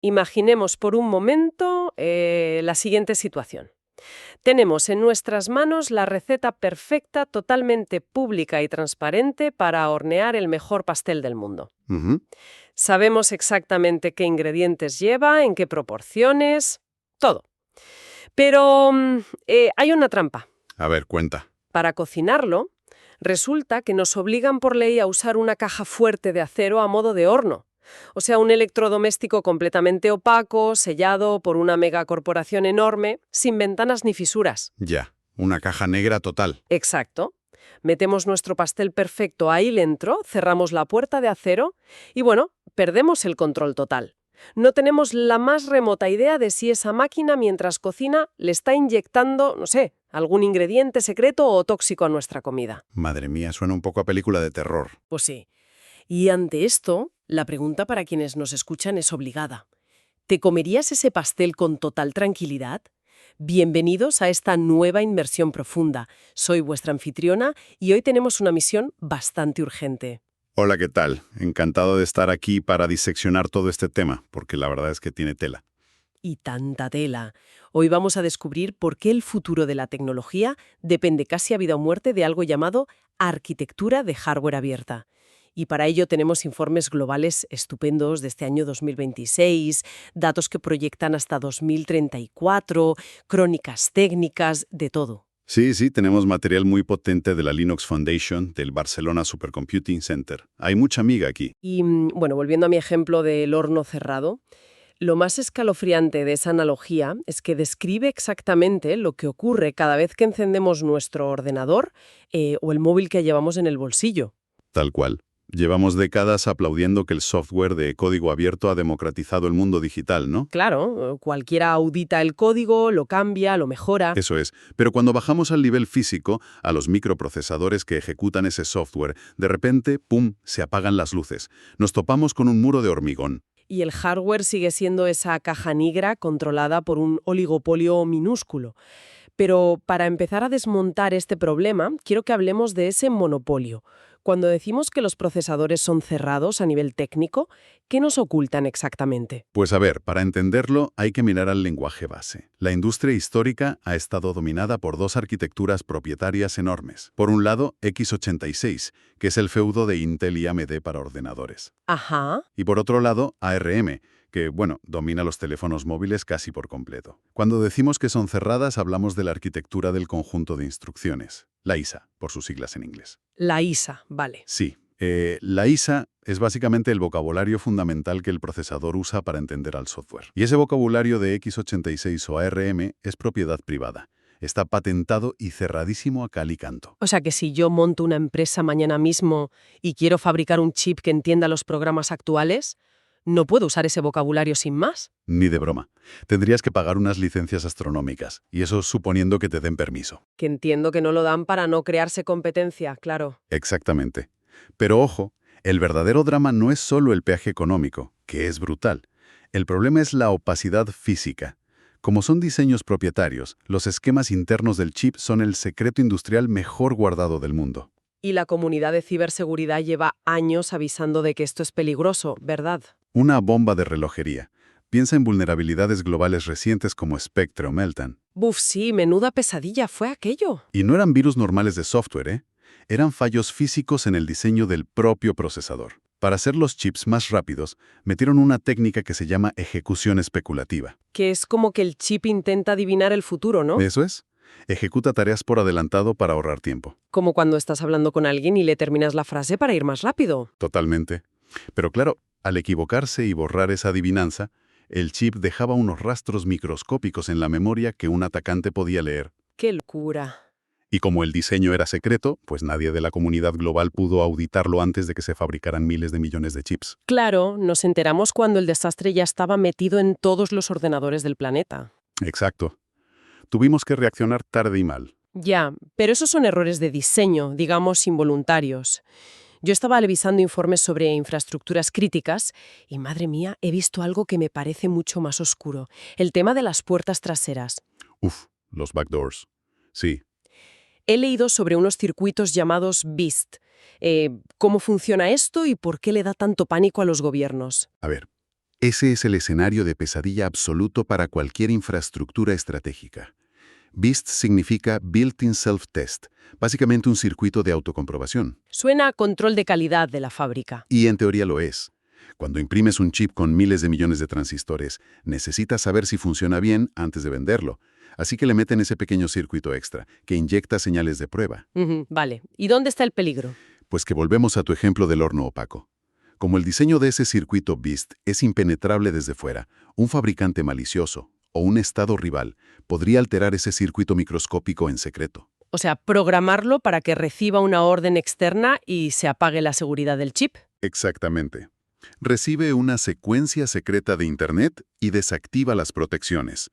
Imaginemos por un momento la siguiente situación. Tenemos en nuestras manos la receta perfecta, totalmente pública y transparente para hornear el mejor pastel del mundo. Ujú. Sabemos exactamente qué ingredientes lleva, en qué proporciones, todo. Pero hay una trampa. A ver, cuenta. Para cocinarlo, resulta que nos obligan por ley a usar una caja fuerte de acero a modo de horno. O sea, un electrodoméstico completamente opaco, sellado por una megacorporación enorme, sin ventanas ni fisuras. Ya, una caja negra total. Exacto. Metemos nuestro pastel perfecto ahí dentro, cerramos la puerta de acero y bueno, perdemos el control total. No tenemos la más remota idea de si esa máquina mientras cocina le está inyectando, no sé, algún ingrediente secreto o tóxico a nuestra comida. Madre mía, suena un poco a película de terror. Pues sí. Y ante esto, la pregunta para quienes nos escuchan es obligada. ¿Te comerías ese pastel con total tranquilidad? Bienvenidos a esta nueva inmersión profunda. Soy vuestra anfitriona y hoy tenemos una misión bastante urgente. Hola, ¿qué tal? Encantado de estar aquí para diseccionar todo este tema, porque la verdad es que tiene tela. Y tanta tela. Hoy vamos a descubrir por qué el futuro de la tecnología depende casi a vida o muerte de algo llamado arquitectura de hardware abierta. Y para ello tenemos informes globales estupendos de este año 2026, datos que proyectan hasta 2034, crónicas técnicas, de todo. Sí, tenemos material muy potente de la Linux Foundation, del Barcelona Supercomputing Center. Hay mucha amiga aquí. Y bueno, volviendo a mi ejemplo del horno cerrado, lo más escalofriante de esa analogía es que describe exactamente lo que ocurre cada vez que encendemos nuestro ordenador o el móvil que llevamos en el bolsillo. Tal cual. Llevamos décadas aplaudiendo que el software de código abierto ha democratizado el mundo digital, ¿no? Claro, cualquiera audita el código, lo cambia, lo mejora. Eso es. Pero cuando bajamos al nivel físico, a los microprocesadores que ejecutan ese software, de repente, ¡pum!, se apagan las luces. Nos topamos con un muro de hormigón. Y el hardware sigue siendo esa caja negra controlada por un oligopolio minúsculo. Pero para empezar a desmontar este problema, quiero que hablemos de ese monopolio. Cuando decimos que los procesadores son cerrados a nivel técnico, ¿qué nos ocultan exactamente? Pues a ver, para entenderlo hay que mirar al lenguaje base. La industria histórica ha estado dominada por dos arquitecturas propietarias enormes. Por un lado, x86, que es el feudo de Intel y AMD para ordenadores. Ajá. Y por otro lado, ARM, que, bueno, domina los teléfonos móviles casi por completo. Cuando decimos que son cerradas, hablamos de la arquitectura del conjunto de instrucciones, la ISA, por sus siglas en inglés. La ISA, vale. Sí, la ISA es básicamente el vocabulario fundamental que el procesador usa para entender al software. Y ese vocabulario de x86 o ARM es propiedad privada. Está patentado y cerradísimo a cal y canto. O sea que si yo monto una empresa mañana mismo y quiero fabricar un chip que entienda los programas actuales, no puedo usar ese vocabulario sin más. Ni de broma. Tendrías que pagar unas licencias astronómicas, y eso suponiendo que te den permiso. Que entiendo que no lo dan para no crearse competencia, claro. Exactamente. Pero ojo, el verdadero drama no es solo el peaje económico, que es brutal. El problema es la opacidad física. Como son diseños propietarios, los esquemas internos del chip son el secreto industrial mejor guardado del mundo. Y la comunidad de ciberseguridad lleva años avisando de que esto es peligroso, ¿verdad? Una bomba de relojería. Piensa en vulnerabilidades globales recientes como Spectre o Meltdown. Buf, sí, menuda pesadilla fue aquello. Y no eran virus normales de software, ¿eh? Eran fallos físicos en el diseño del propio procesador. Para hacer los chips más rápidos, metieron una técnica que se llama ejecución especulativa. Que es como que el chip intenta adivinar el futuro, ¿no? ¿Eso es? Ejecuta tareas por adelantado para ahorrar tiempo. Como cuando estás hablando con alguien y le terminas la frase para ir más rápido. Totalmente. Pero claro, al equivocarse y borrar esa adivinanza, el chip dejaba unos rastros microscópicos en la memoria que un atacante podía leer. ¡Qué locura! Y como el diseño era secreto, pues nadie de la comunidad global pudo auditarlo antes de que se fabricaran miles de millones de chips. Claro, nos enteramos cuando el desastre ya estaba metido en todos los ordenadores del planeta. Exacto. Tuvimos que reaccionar tarde y mal. Ya, pero esos son errores de diseño, digamos, involuntarios. Yo estaba revisando informes sobre infraestructuras críticas y, madre mía, he visto algo que me parece mucho más oscuro. El tema de las puertas traseras. Uf, los backdoors. Sí. He leído sobre unos circuitos llamados BIST. ¿Cómo funciona esto y por qué le da tanto pánico a los gobiernos? A ver, Ese es el escenario de pesadilla absoluto para cualquier infraestructura estratégica. BIST significa Built-in Self-Test, básicamente un circuito de autocomprobación. Suena a control de calidad de la fábrica. Y en teoría lo es. Cuando imprimes un chip con miles de millones de transistores, necesitas saber si funciona bien antes de venderlo. Así que le meten ese pequeño circuito extra, que inyecta señales de prueba. Vale. ¿Y dónde está el peligro? Pues que volvemos a tu ejemplo del horno opaco. Como el diseño de ese circuito BIST es impenetrable desde fuera, un fabricante malicioso o un estado rival podría alterar ese circuito microscópico en secreto. O sea, programarlo para que reciba una orden externa y se apague la seguridad del chip. Exactamente. Recibe una secuencia secreta de Internet y desactiva las protecciones.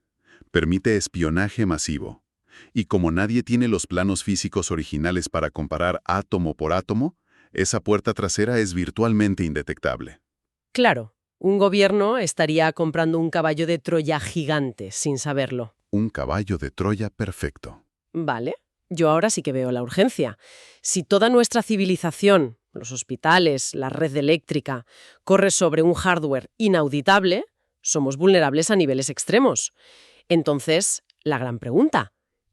Permite espionaje masivo. Y como nadie tiene los planos físicos originales para comparar átomo por átomo, esa puerta trasera es virtualmente indetectable. Claro, un gobierno estaría comprando un caballo de Troya gigante sin saberlo. Un caballo de Troya perfecto. Vale, yo ahora sí que veo la urgencia. Si toda nuestra civilización, los hospitales, la red eléctrica, corre sobre un hardware inauditable, somos vulnerables a niveles extremos. Entonces, la gran pregunta,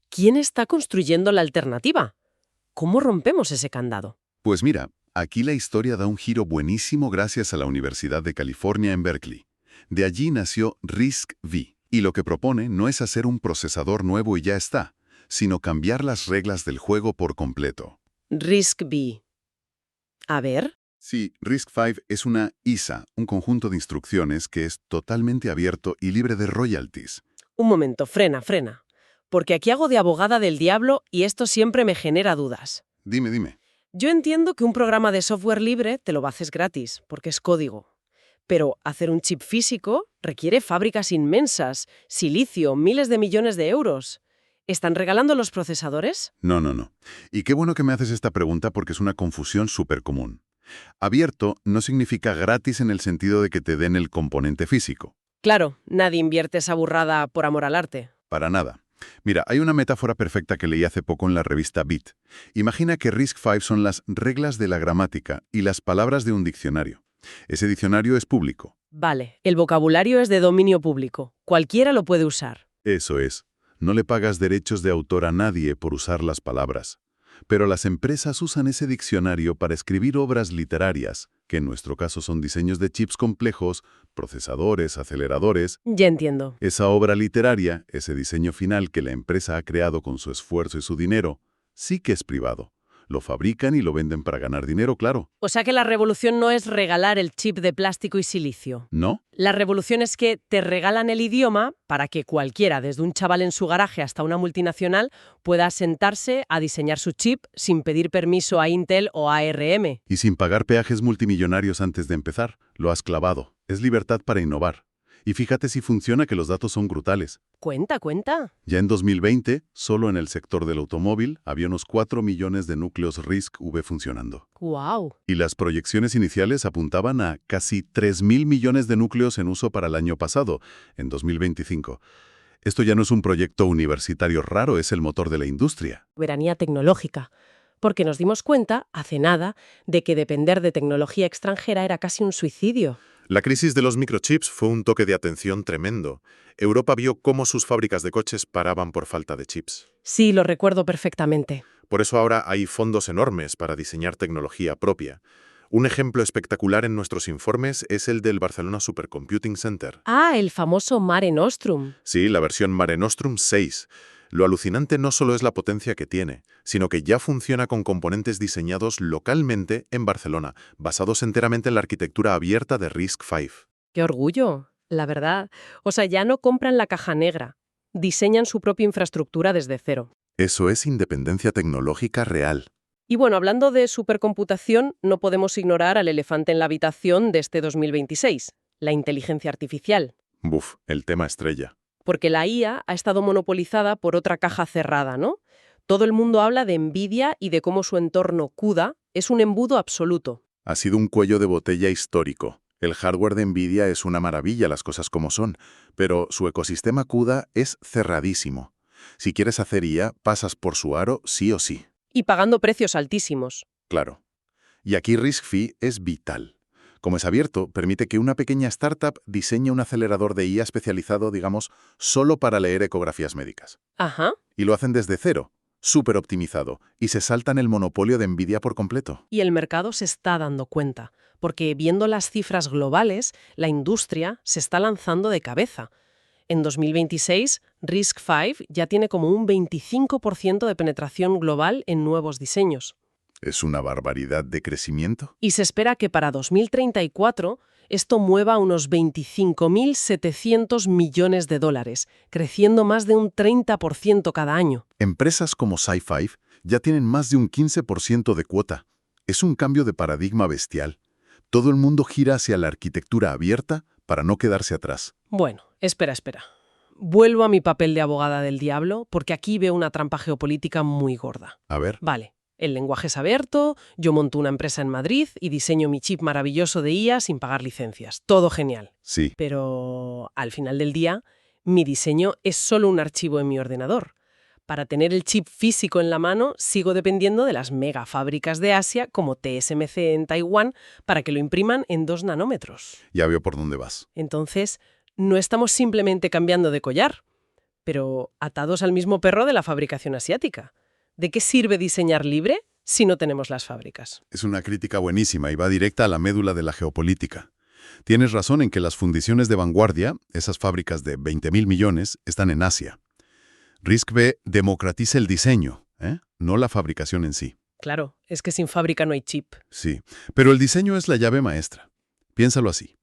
¿quién está construyendo la alternativa? ¿Cómo rompemos ese candado? Pues mira, aquí la historia da un giro buenísimo gracias a la Universidad de California en Berkeley. De allí nació RISC-V, y lo que propone no es hacer un procesador nuevo y ya está, sino cambiar las reglas del juego por completo. RISC-V. A ver. Sí, RISC-V es una ISA, un conjunto de instrucciones que es totalmente abierto y libre de royalties. Un momento, frena. Porque aquí hago de abogada del diablo y esto siempre me genera dudas. Dime. Yo entiendo que un programa de software libre te lo haces gratis, porque es código. Pero hacer un chip físico requiere fábricas inmensas, silicio, miles de millones de euros. ¿Están regalando los procesadores? No. Y qué bueno que me haces esta pregunta porque es una confusión súper común. Abierto no significa gratis en el sentido de que te den el componente físico. Claro, nadie invierte esa burrada por amor al arte. Para nada. Mira, hay una metáfora perfecta que leí hace poco en la revista Bit. Imagina que RISC-V son las reglas de la gramática y las palabras de un diccionario. Ese diccionario es público. Vale, el vocabulario es de dominio público. Cualquiera lo puede usar. Eso es. No le pagas derechos de autor a nadie por usar las palabras. Pero las empresas usan ese diccionario para escribir obras literarias, que en nuestro caso son diseños de chips complejos, procesadores, aceleradores. Ya entiendo. Esa obra literaria, ese diseño final que la empresa ha creado con su esfuerzo y su dinero, sí que es privado. Lo fabrican y lo venden para ganar dinero, claro. O sea que la revolución no es regalar el chip de plástico y silicio. ¿No? La revolución es que te regalan el idioma para que cualquiera, desde un chaval en su garaje hasta una multinacional, pueda sentarse a diseñar su chip sin pedir permiso a Intel o a ARM. Y sin pagar peajes multimillonarios antes de empezar. Lo has clavado. Es libertad para innovar. Y fíjate si funciona, que los datos son brutales. Cuenta. Ya en 2020, solo en el sector del automóvil, había unos 4 millones de núcleos RISC-V funcionando. ¡Wow! Y las proyecciones iniciales apuntaban a casi 3.000 millones de núcleos en uso para el año pasado, en 2025. Esto ya no es un proyecto universitario raro, es el motor de la industria. Soberanía tecnológica. Porque nos dimos cuenta, hace nada, de que depender de tecnología extranjera era casi un suicidio. La crisis de los microchips fue un toque de atención tremendo. Europa vio cómo sus fábricas de coches paraban por falta de chips. Sí, lo recuerdo perfectamente. Por eso ahora hay fondos enormes para diseñar tecnología propia. Un ejemplo espectacular en nuestros informes es el del Barcelona Supercomputing Center. Ah, el famoso Mare Nostrum. Sí, la versión Mare Nostrum 6. Lo alucinante no solo es la potencia que tiene, sino que ya funciona con componentes diseñados localmente en Barcelona, basados enteramente en la arquitectura abierta de RISC-V. ¡Qué orgullo! La verdad. O sea, ya no compran la caja negra. Diseñan su propia infraestructura desde cero. Eso es independencia tecnológica real. Y bueno, hablando de supercomputación, no podemos ignorar al elefante en la habitación de este 2026, la inteligencia artificial. Buf, el tema estrella. Porque la IA ha estado monopolizada por otra caja cerrada, ¿no? Todo el mundo habla de Nvidia y de cómo su entorno CUDA es un embudo absoluto. Ha sido un cuello de botella histórico. El hardware de Nvidia es una maravilla, las cosas como son, pero su ecosistema CUDA es cerradísimo. Si quieres hacer IA, pasas por su aro sí o sí. Y pagando precios altísimos. Claro. Y aquí RISC-V es vital. Como es abierto, permite que una pequeña startup diseñe un acelerador de IA especializado, digamos, solo para leer ecografías médicas. Ajá. Y lo hacen desde cero, súper optimizado, y se saltan el monopolio de NVIDIA por completo. Y el mercado se está dando cuenta, porque viendo las cifras globales, la industria se está lanzando de cabeza. En 2026, RISC-V ya tiene como un 25% de penetración global en nuevos diseños. ¿Es una barbaridad de crecimiento? Y se espera que para 2034 esto mueva unos 25.700 millones de dólares, creciendo más de un 30% cada año. Empresas como Sci5 ya tienen más de un 15% de cuota. Es un cambio de paradigma bestial. Todo el mundo gira hacia la arquitectura abierta para no quedarse atrás. Bueno, espera. Vuelvo a mi papel de abogada del diablo, porque aquí veo una trampa geopolítica muy gorda. A ver, Vale, el lenguaje es abierto, yo monto una empresa en Madrid y diseño mi chip maravilloso de IA sin pagar licencias. Todo genial. sí. Pero al final del día, mi diseño es solo un archivo en mi ordenador. Para tener el chip físico en la mano, sigo dependiendo de las mega fábricas de Asia como TSMC en Taiwán para que lo impriman en 2 nanómetros. Ya veo por dónde vas. Entonces, no estamos simplemente cambiando de collar, pero atados al mismo perro de la fabricación asiática. ¿De qué sirve diseñar libre si no tenemos las fábricas? Es una crítica buenísima y va directa a la médula de la geopolítica. Tienes razón en que las fundiciones de vanguardia, esas fábricas de 20.000 millones, están en Asia. RISC-V democratiza el diseño, no la fabricación en sí. Claro, es que sin fábrica no hay chip. Sí, pero el diseño es la llave maestra. Piénsalo así.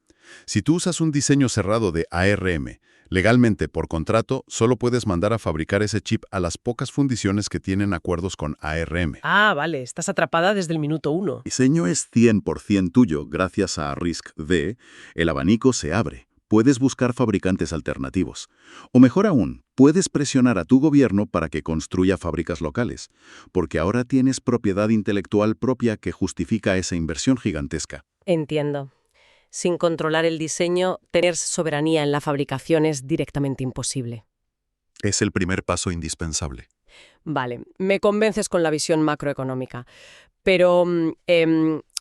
Si tú usas un diseño cerrado de ARM, legalmente, por contrato, solo puedes mandar a fabricar ese chip a las pocas fundiciones que tienen acuerdos con ARM. Ah, vale, estás atrapada desde el minuto 1. El diseño es 100% tuyo gracias a RISC-V. El abanico se abre. Puedes buscar fabricantes alternativos. O mejor aún, puedes presionar a tu gobierno para que construya fábricas locales, porque ahora tienes propiedad intelectual propia que justifica esa inversión gigantesca. Entiendo. Sin controlar el diseño, tener soberanía en la fabricación es directamente imposible. Es el primer paso indispensable. Vale, me convences con la visión macroeconómica, pero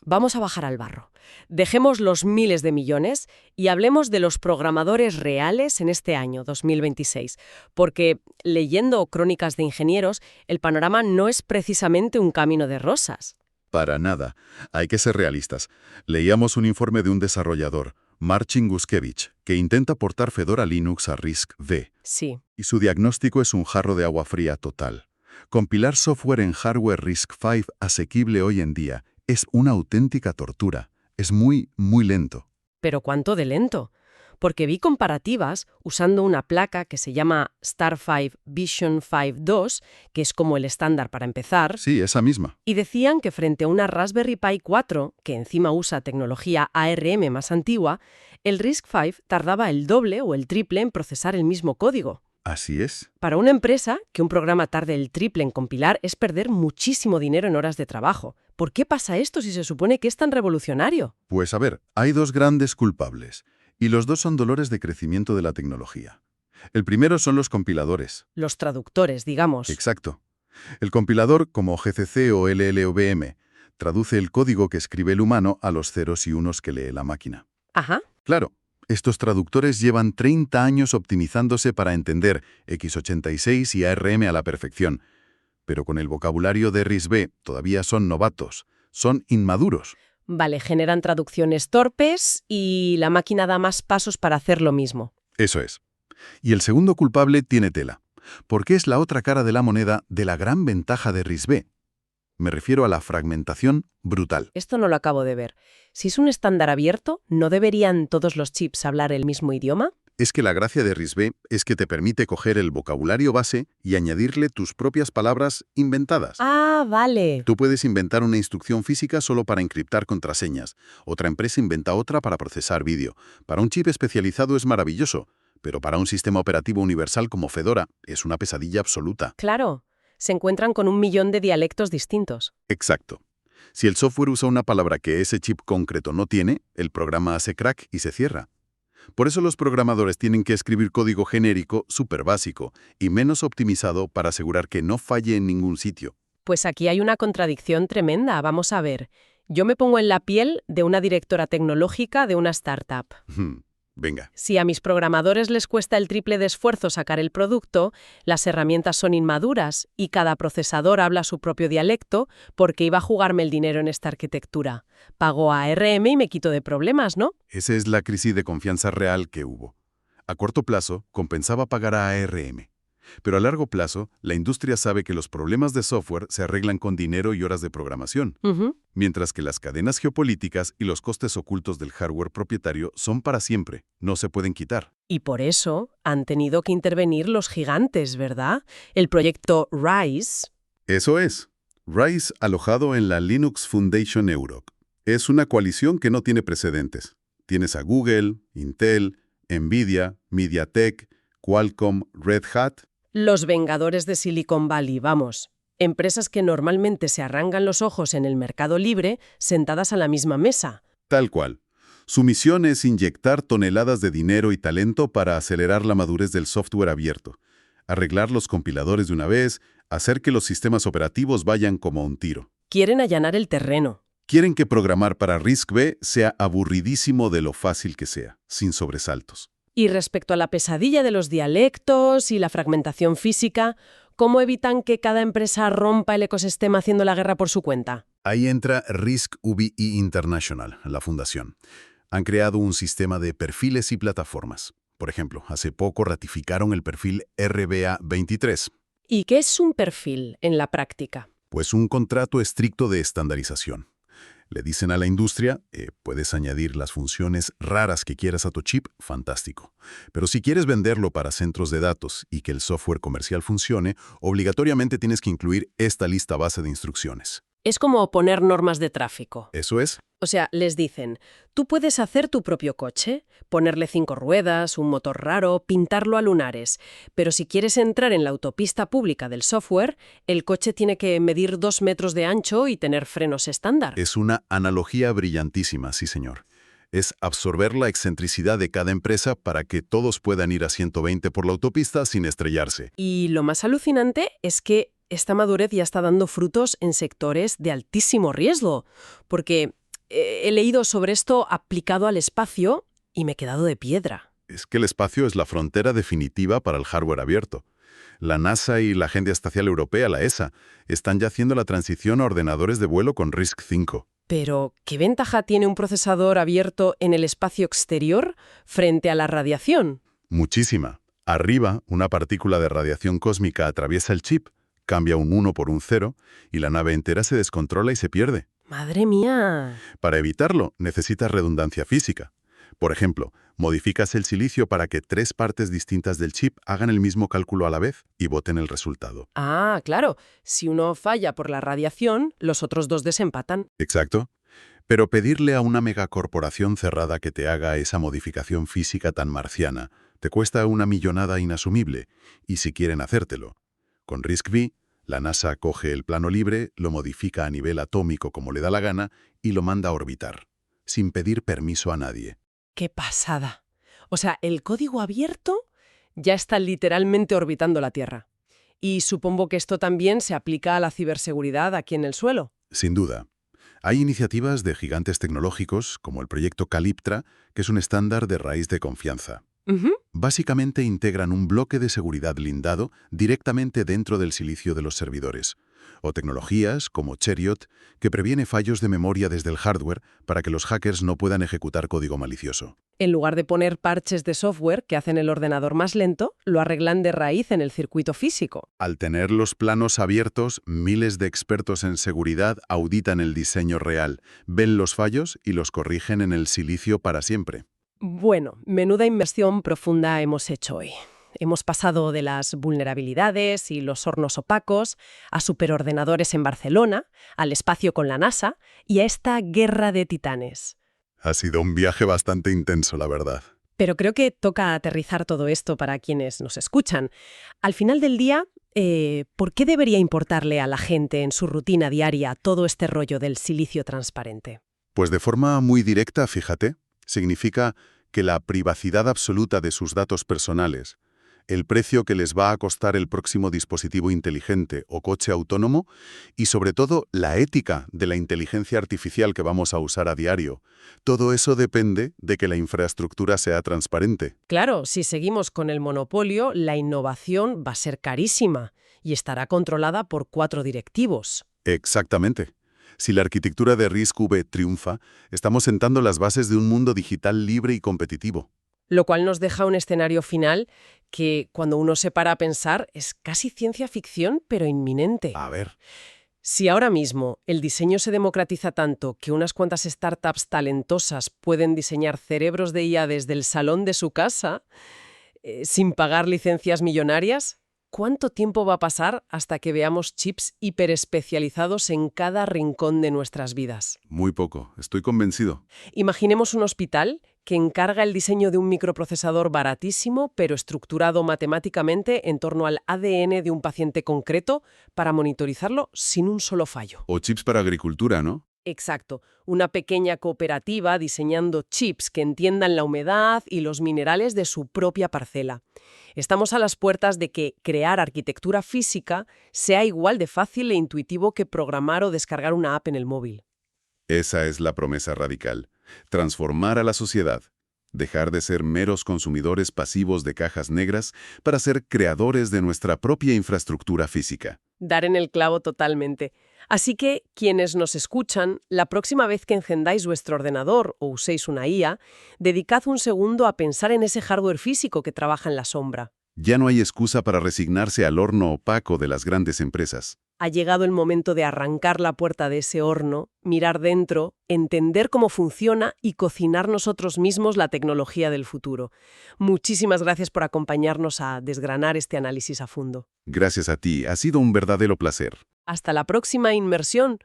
vamos a bajar al barro. Dejemos los miles de millones y hablemos de los programadores reales en este año, 2026, porque leyendo crónicas de ingenieros, el panorama no es precisamente un camino de rosas. Para nada. Hay que ser realistas. Leíamos un informe de un desarrollador, Marcin Guskiewicz, que intenta portar Fedora Linux a RISC-V. Sí. Y su diagnóstico es un jarro de agua fría total. Compilar software en hardware RISC-V asequible hoy en día es una auténtica tortura. Es muy lento. ¿Pero cuánto de lento? Porque vi comparativas usando una placa que se llama Star5 Vision 5.2, que es como el estándar para empezar, Sí, esa misma. y decían que frente a una Raspberry Pi 4, que encima usa tecnología ARM más antigua, el RISC-V tardaba el doble o el triple en procesar el mismo código. Así es. Para una empresa, que un programa tarde el triple en compilar es perder muchísimo dinero en horas de trabajo. ¿Por qué pasa esto si se supone que es tan revolucionario? Pues a ver, hay dos grandes culpables, y los dos son dolores de crecimiento de la tecnología. El primero son los compiladores. Los traductores, digamos. Exacto. El compilador, como GCC o LLVM, traduce el código que escribe el humano a los ceros y unos que lee la máquina. Ajá. Claro, estos traductores llevan 30 años optimizándose para entender x86 y ARM a la perfección, pero con el vocabulario de RISC-V todavía son novatos, son inmaduros. Vale, generan traducciones torpes y la máquina da más pasos para hacer lo mismo. Eso es. Y el segundo culpable tiene tela, porque es la otra cara de la moneda de la gran ventaja de RISC-V. Me refiero a la fragmentación brutal. Esto no lo acabo de ver. Si es un estándar abierto, ¿no deberían todos los chips hablar el mismo idioma? Es que la gracia de RISC-V es que te permite coger el vocabulario base y añadirle tus propias palabras inventadas. Ah, vale. Tú puedes inventar una instrucción física solo para encriptar contraseñas. Otra empresa inventa otra para procesar vídeo. Para un chip especializado es maravilloso, pero para un sistema operativo universal como Fedora es una pesadilla absoluta. Claro. Se encuentran con 1.000.000 de dialectos distintos. Exacto. Si el software usa una palabra que ese chip concreto no tiene, el programa hace crack y se cierra. Por eso los programadores tienen que escribir código genérico súper básico y menos optimizado para asegurar que no falle en ningún sitio. Pues aquí hay una contradicción tremenda. Vamos a ver. Yo me pongo en la piel de una directora tecnológica de una startup. Venga. Si a mis programadores les cuesta el triple de esfuerzo sacar el producto, las herramientas son inmaduras y cada procesador habla su propio dialecto, porque iba a jugarme el dinero en esta arquitectura. Pago a ARM y me quito de problemas, ¿no? Esa es la crisis de confianza real que hubo. A corto plazo, compensaba pagar a ARM. Pero a largo plazo, la industria sabe que los problemas de software se arreglan con dinero y horas de programación, mientras que las cadenas geopolíticas y los costes ocultos del hardware propietario son para siempre, no se pueden quitar. Y por eso han tenido que intervenir los gigantes, ¿verdad? El proyecto RISE. Eso es. RISE, alojado en la Linux Foundation Europe. Es una coalición que no tiene precedentes. Tienes a Google, Intel, Nvidia, MediaTek, Qualcomm, Red Hat. Los vengadores de Silicon Valley, vamos. Empresas que normalmente se arrancan los ojos en el mercado libre, sentadas a la misma mesa. Tal cual. Su misión es inyectar toneladas de dinero y talento para acelerar la madurez del software abierto, arreglar los compiladores de una vez, hacer que los sistemas operativos vayan como un tiro. Quieren allanar el terreno. Quieren que programar para RISC-V sea aburridísimo de lo fácil que sea, sin sobresaltos. Y respecto a la pesadilla de los dialectos y la fragmentación física, ¿cómo evitan que cada empresa rompa el ecosistema haciendo la guerra por su cuenta? Ahí entra RISC-V International, la fundación. Han creado un sistema de perfiles y plataformas. Por ejemplo, hace poco ratificaron el perfil RBA 23. ¿Y qué es un perfil en la práctica? Pues un contrato estricto de estandarización. Le dicen a la industria, puedes añadir las funciones raras que quieras a tu chip, fantástico. Pero si quieres venderlo para centros de datos y que el software comercial funcione, obligatoriamente tienes que incluir esta lista base de instrucciones. Es como poner normas de tráfico. Eso es. O sea, les dicen, tú puedes hacer tu propio coche, ponerle 5 ruedas, un motor raro, pintarlo a lunares, pero si quieres entrar en la autopista pública del software, el coche tiene que medir 2 metros de ancho y tener frenos estándar. Es una analogía brillantísima, sí señor. Es absorber la excentricidad de cada empresa para que todos puedan ir a 120 por la autopista sin estrellarse. Y lo más alucinante es que esta madurez ya está dando frutos en sectores de altísimo riesgo, porque he leído sobre esto aplicado al espacio y me he quedado de piedra. Es que el espacio es la frontera definitiva para el hardware abierto. La NASA y la Agencia Espacial Europea, la ESA, están ya haciendo la transición a ordenadores de vuelo con RISC-V. Pero, ¿qué ventaja tiene un procesador abierto en el espacio exterior frente a la radiación? Muchísima. Arriba, una partícula de radiación cósmica atraviesa el chip, cambia un 1 por un 0 y la nave entera se descontrola y se pierde. ¡Madre mía! Para evitarlo, necesitas redundancia física. Por ejemplo, modificas el silicio para que 3 partes distintas del chip hagan el mismo cálculo a la vez y boten el resultado. Ah, claro. Si uno falla por la radiación, los otros 2 desempatan. Exacto. Pero pedirle a una megacorporación cerrada que te haga esa modificación física tan marciana te cuesta una millonada inasumible, y si quieren hacértelo. Con RISC-V, la NASA coge el plano libre, lo modifica a nivel atómico como le da la gana y lo manda a orbitar, sin pedir permiso a nadie. ¡Qué pasada! O sea, el código abierto ya está literalmente orbitando la Tierra. Y supongo que esto también se aplica a la ciberseguridad aquí en el suelo. Sin duda. Hay iniciativas de gigantes tecnológicos, como el proyecto Calyptra, que es un estándar de raíz de confianza. Básicamente integran un bloque de seguridad blindado directamente dentro del silicio de los servidores, o tecnologías como Chariot, que previene fallos de memoria desde el hardware para que los hackers no puedan ejecutar código malicioso. En lugar de poner parches de software que hacen el ordenador más lento, lo arreglan de raíz en el circuito físico. Al tener los planos abiertos, miles de expertos en seguridad auditan el diseño real, ven los fallos y los corrigen en el silicio para siempre. Bueno, menuda inmersión profunda hemos hecho hoy. Hemos pasado de las vulnerabilidades y los hornos opacos a superordenadores en Barcelona, al espacio con la NASA y a esta guerra de titanes. Ha sido un viaje bastante intenso, la verdad. Pero creo que toca aterrizar todo esto para quienes nos escuchan. Al final del día, ¿por qué debería importarle a la gente en su rutina diaria todo este rollo del silicio transparente? Pues de forma muy directa, fíjate, significa que la privacidad absoluta de sus datos personales, el precio que les va a costar el próximo dispositivo inteligente o coche autónomo y, sobre todo, la ética de la inteligencia artificial que vamos a usar a diario. Todo eso depende de que la infraestructura sea transparente. Claro, si seguimos con el monopolio, la innovación va a ser carísima y estará controlada por 4 directivos. Exactamente. Si la arquitectura de RISC-V triunfa, estamos sentando las bases de un mundo digital libre y competitivo. Lo cual nos deja un escenario final que, cuando uno se para a pensar, es casi ciencia ficción, pero inminente. A ver. Si ahora mismo el diseño se democratiza tanto que unas cuantas startups talentosas pueden diseñar cerebros de IA desde el salón de su casa, sin pagar licencias millonarias, ¿cuánto tiempo va a pasar hasta que veamos chips hiperespecializados en cada rincón de nuestras vidas? Muy poco. Estoy convencido. Imaginemos un hospital que encarga el diseño de un microprocesador baratísimo, pero estructurado matemáticamente en torno al ADN de un paciente concreto para monitorizarlo sin un solo fallo. O chips para agricultura, ¿no? Exacto, una pequeña cooperativa diseñando chips que entiendan la humedad y los minerales de su propia parcela. Estamos a las puertas de que crear arquitectura física sea igual de fácil e intuitivo que programar o descargar una app en el móvil. Esa es la promesa radical. Transformar a la sociedad. Dejar de ser meros consumidores pasivos de cajas negras para ser creadores de nuestra propia infraestructura física. Dar en el clavo totalmente. Así que, quienes nos escuchan, la próxima vez que encendáis vuestro ordenador o uséis una IA, dedicad un segundo a pensar en ese hardware físico que trabaja en la sombra. Ya no hay excusa para resignarse al horno opaco de las grandes empresas. Ha llegado el momento de arrancar la puerta de ese horno, mirar dentro, entender cómo funciona y cocinar nosotros mismos la tecnología del futuro. Muchísimas gracias por acompañarnos a desgranar este análisis a fondo. Gracias a ti, ha sido un verdadero placer. Hasta la próxima inmersión.